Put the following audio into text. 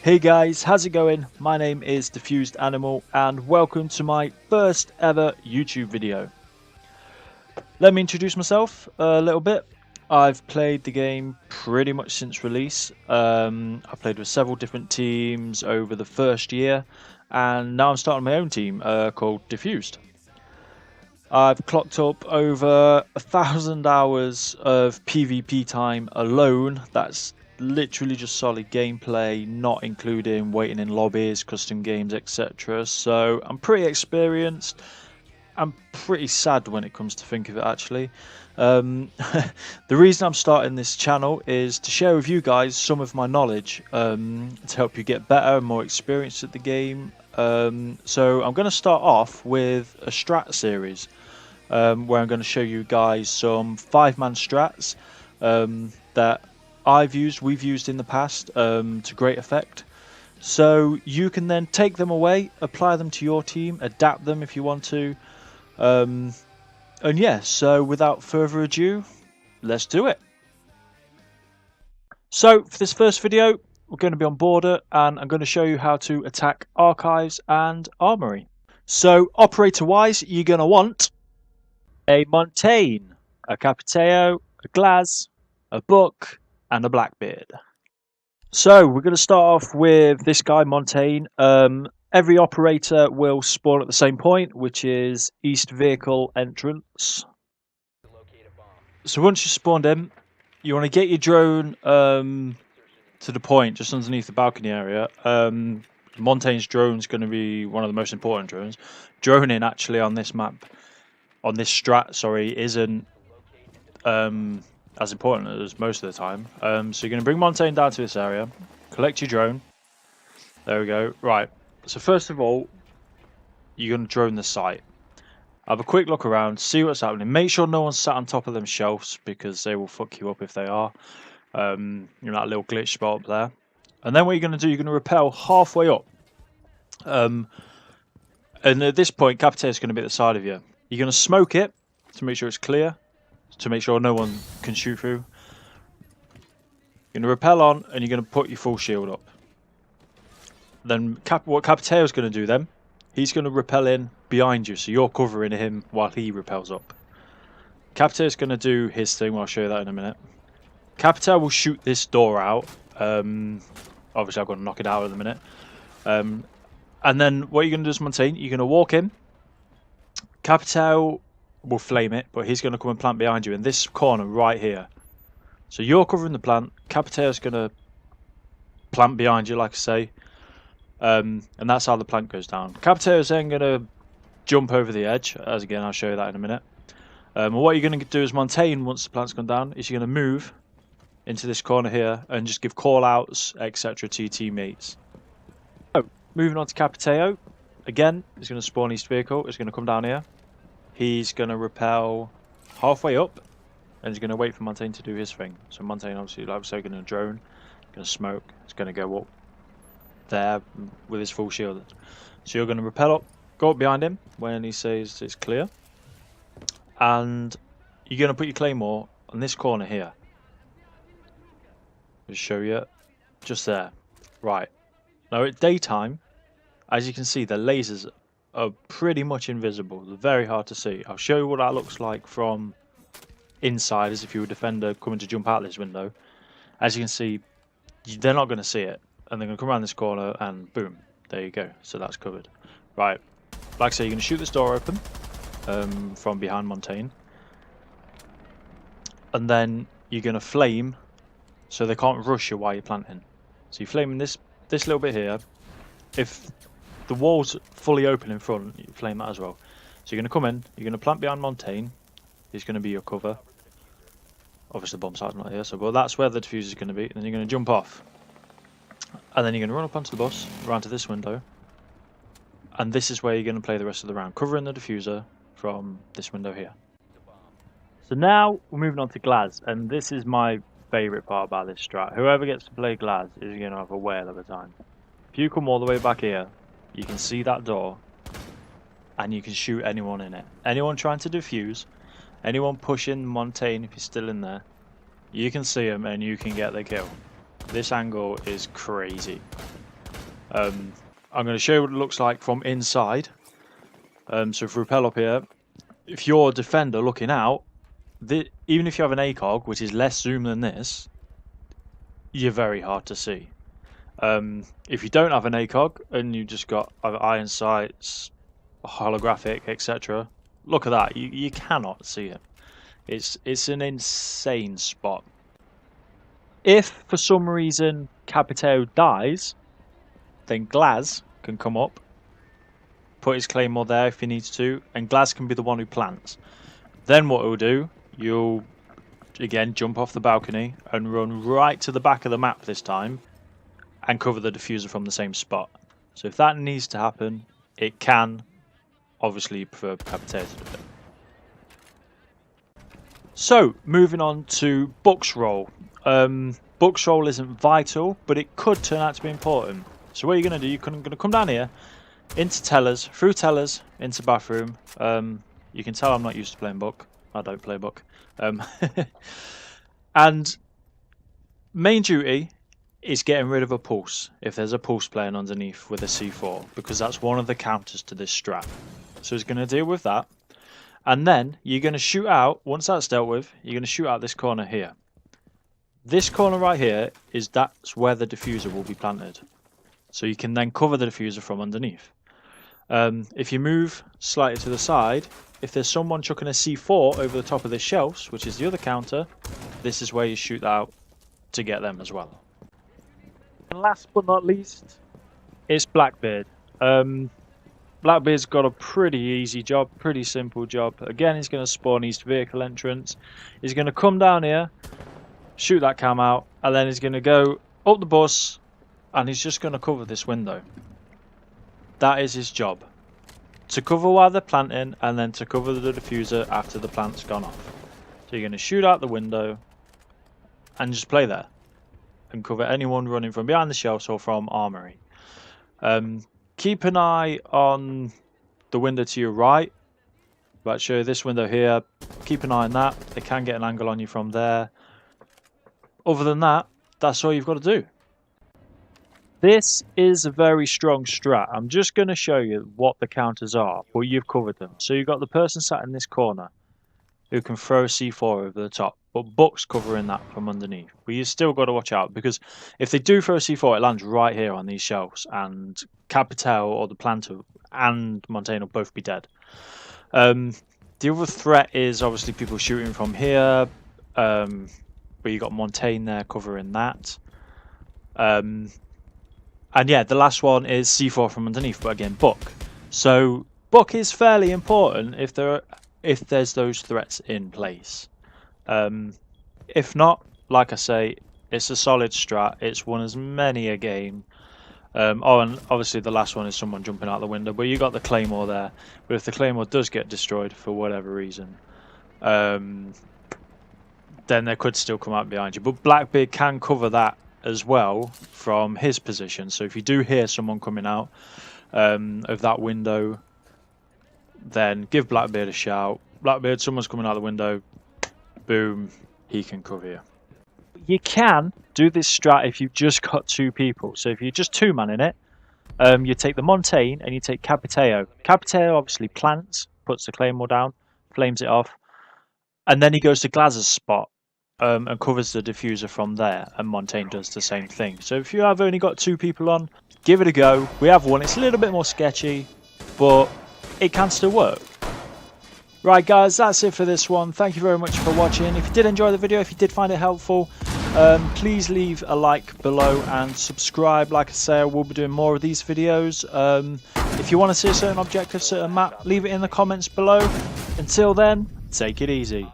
Hey guys, how's it going? My name is Diffused Animal and welcome to my first ever YouTube video. Let me introduce myself a little bit. I've played the game pretty much since release. I've played with several different teams over the first year and now I'm starting my own team called Diffused. I've clocked up over 1,000 hours of PvP time alone. That's literally just solid gameplay, not including waiting in lobbies, custom games, etc. So I'm pretty experienced. I'm pretty sad when it comes to think of it actually. The reason I'm starting this channel is to share with you guys some of my knowledge to help you get better and more experienced at the game. So I'm going to start off with a strat series where I'm going to show you guys some 5-man strats that we've used in the past to great effect. So you can then take them away, apply them to your team, adapt them if you want to. And yeah, so without further ado, let's do it. So for this first video, we're going to be on border and I'm going to show you how to attack archives and armory. So operator wise, you're going to want a Montaigne, a Capiteo, a Glaz, a Buck, and a Blackbeard. So we're going to start off with this guy Montaigne. Every operator will spawn at the same point, which is east vehicle entrance. So once you spawned in, you want to get your drone to the point just underneath the balcony area. Montaigne's drone is going to be one of the most important drones. Droning actually on this map, on this strat, sorry, isn't as important as most of the time. So you're going to bring Montaigne down to this area, collect your drone. There we go. Right. So first of all, you're going to drone the site. Have a quick look around, see what's happening. Make sure no one's sat on top of them shelves because they will fuck you up if they are. You know, that little glitch spot up there. And then what you're going to do, you're going to rappel halfway up. And at this point, Capitaine is going to be at the side of you. You're going to smoke it to make sure it's clear, to make sure no one can shoot through. You're going to rappel on and you're going to put your full shield up. Then what Capiteo is going to do then, he's going to rappel in behind you, so you're covering him while he rappels up. Capiteo is going to do his thing, I'll show you that in a minute. Capiteo will shoot this door out. Obviously I've got to knock it out in a minute. And then what you're going to do is Montaigne, you're going to walk in. Capiteo will flame it, but he's going to come and plant behind you in this corner right here. So you're covering the plant, Capiteo is going to plant behind you, like I say. And that's how the plant goes down. Capiteo is then going to jump over the edge, as again I'll show you that in a minute. And what you're going to do is Montaigne, once the plant's gone down, is you're going to move into this corner here and just give call outs, etc. to your teammates. So, moving on to Capiteo, again, he's going to spawn east vehicle, he's going to come down here. He's going to rappel halfway up and he's going to wait for Montaigne to do his thing. So Montaigne obviously, like I said, going to drone, going to smoke, it's going to go up there with his full shield. So you're going to rappel up, go up behind him when he says it's clear, and you're going to put your claymore on this corner here. Just show you, just there. Right, now at daytime, as you can see, the lasers are pretty much invisible. They're very hard to see. I'll show you what that looks like from inside, as if you were a defender coming to jump out this window. As you can see, they're not going to see it. And they're going to come around this corner and boom, there you go. So that's covered. Right, like I say, you're going to shoot this door open from behind Montaigne. And then you're going to flame so they can't rush you while you're planting. So you're flaming this little bit here. If the wall's fully open in front, you flame that as well. So you're going to come in, you're going to plant behind Montaigne. He's going to be your cover. Obviously the bomb site's not here, so but that's where the diffuser is going to be. And then you're going to jump off. And then you're going to run up onto the bus, around to this window. And this is where you're going to play the rest of the round, covering the diffuser from this window here. So now we're moving on to Glaz, and this is my favourite part about this strat. Whoever gets to play Glaz is going to have a whale of a time. If you come all the way back here, you can see that door, and you can shoot anyone in it. Anyone trying to defuse, anyone pushing Montaigne if he's still in there, you can see him and you can get the kill. This angle is crazy. I'm going to show you what it looks like from inside. So if we rappel up here, if you're a defender looking out, even if you have an ACOG, which is less zoom than this, you're very hard to see. If you don't have an ACOG and you just got iron sights, holographic, etc., look at that. You cannot see it. It's an insane spot. If for some reason Capiteo dies, then Glaz can come up, put his claymore there if he needs to, and Glaz can be the one who plants. Then what it'll do, you'll again jump off the balcony and run right to the back of the map this time and cover the diffuser from the same spot. So if that needs to happen, it can. Obviously you prefer Capiteo to do it. So moving on to Buck's role. Buck's role isn't vital, but it could turn out to be important. So what you're going to do, you're going to come down here, into tellers, through tellers, into bathroom. You can tell I'm not used to playing Buck. I don't play Buck. And main duty is getting rid of a pulse, if there's a pulse playing underneath with a C4, because that's one of the counters to this strat. So it's going to deal with that. And then you're going to shoot out, once that's dealt with, you're going to shoot out this corner here. This corner right here that's where the diffuser will be planted. So you can then cover the diffuser from underneath. If you move slightly to the side, if there's someone chucking a C4 over the top of the shelves, which is the other counter, this is where you shoot out to get them as well. And last but not least, it's Blackbeard. Blackbeard's got a pretty easy job, pretty simple job. Again, he's going to spawn east vehicle entrance. He's going to come down here, shoot that cam out, and then he's going to go up the bus, and he's just going to cover this window. That is his job. To cover while they're planting, and then to cover the diffuser after the plant's gone off. So you're going to shoot out the window, and just play there. And cover anyone running from behind the shelves or from Armory. Keep an eye on the window to your right. About to show you this window here. Keep an eye on that. They can get an angle on you from there. Other than that, that's all you've got to do. This is a very strong strat. I'm just going to show you what the counters are, but you've covered them. So you've got the person sat in this corner who can throw a C4 over the top, but Buck's covering that from underneath. But you've still got to watch out, because if they do throw a C4, it lands right here on these shelves, and Capiteo or the planter and Montaigne will both be dead. The other threat is obviously people shooting from here, but you got Montaigne there covering that. And yeah, the last one is C4 from underneath, but again, Buck. So Buck is fairly important if there's those threats in place. If not, like I say, it's a solid strat. It's won as many a game. Oh, and obviously the last one is someone jumping out the window, but you got the claymore there. But if the claymore does get destroyed for whatever reason, then they could still come out behind you. But Blackbeard can cover that as well from his position. So if you do hear someone coming out of that window, then give Blackbeard a shout. Blackbeard, someone's coming out the window. Boom, he can cover you. You can do this strat if you've just got two people. So if you're just two man in it, you take the Montaigne and you take Capiteo. Capiteo obviously plants, puts the claymore down, flames it off, and then he goes to Glaz's spot and covers the diffuser from there, and Montaigne does the same thing. So if you have only got two people on, give it a go. We have one. It's a little bit more sketchy, but it can still work. Right guys, that's it for this one. Thank you very much for watching. If you did enjoy the video, if you did find it helpful, please leave a like below and subscribe. Like I say, I will be doing more of these videos. If you want to see a certain objective, certain map, leave it in the comments below. Until then, take it easy.